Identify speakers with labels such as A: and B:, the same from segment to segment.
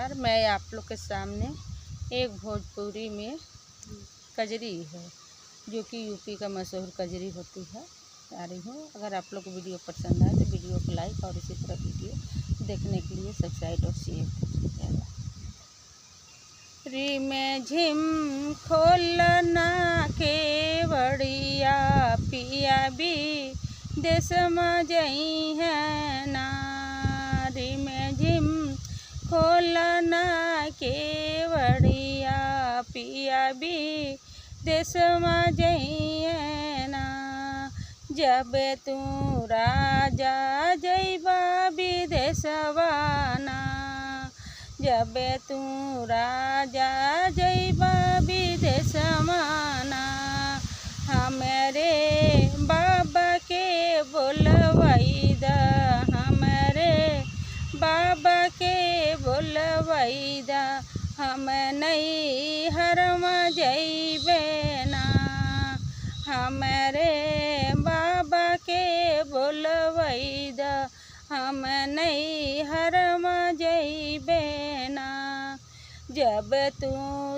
A: नमस्कार। मैं आप लोग के सामने एक भोजपुरी में कजरी है जो कि यूपी का मशहूर कजरी होती है आ रही हूँ। अगर आप लोग को वीडियो पसंद आए तो वीडियो को लाइक और इसी तरह वीडियो देखने के लिए सब्सक्राइब और शेयर कीजिएगा। री में झिम खोलना के बड़िया पिया भी देश में जई है नारी में झिम खोलना के बड़िया पिया भी देश में जई है ना। जब तू राजा जइबा विदेशवाना, जब तू राजा जइबा विदेशवाना, हमारे बाबा के बोलवैदा, हमारे बाबा के बोलवैदा, हम नहीं हरम जइबे ना। हमारे बाबा के बोलवैदा, हम नहीं हरम जइबे ना। जब तू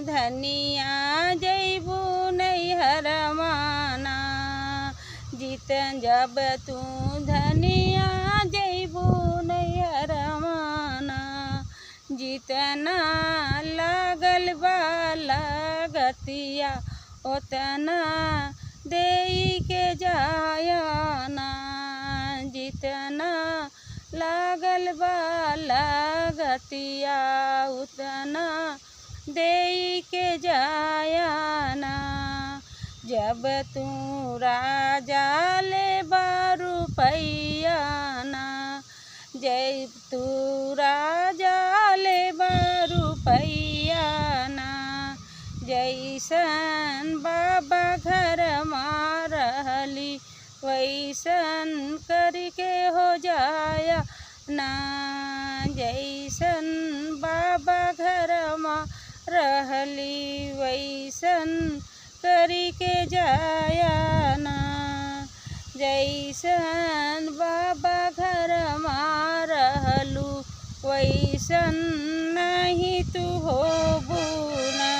A: धनिया जइबू नहीं हरमाना, जीतन जब तू धनिया जइबू नहीं हरमाना, जितना लागल बा लागतिया ओतना देई के जायाना। जितना लागल बा लागतिया उतना देई के जायाना। जब तू राजा ले बारू पैयाना, जब तू राजा ले बारू पैयाना, जैसन बाबा घर में रहली वैसन करके हो जाया ना। जैसन बाबा घर में रहली वैसन करके जाया ना। जैसन बाबा घर में रहलू वैसन नहीं तू होबू ना।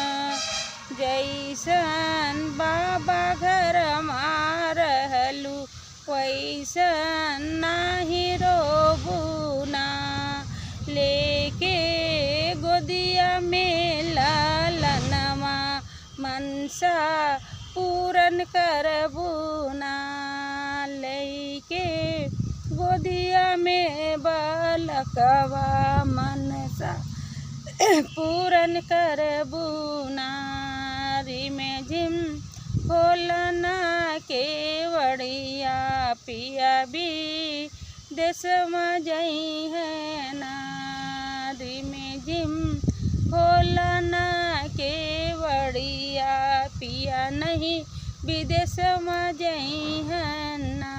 A: जैसन बाबा घर में रहलू वैसन नहीं रोबू ना। लेके गोदिया में लालनमा मनसा पूरन करबू ना। लेके गोदिया में बालकवा मनसा पूरन करबू ना। री में झिम खोलना के बड़िया पिया भी देश में जई है नारी में झिम खोलना के बड़िया पिया नहीं विदेश में जई है ना।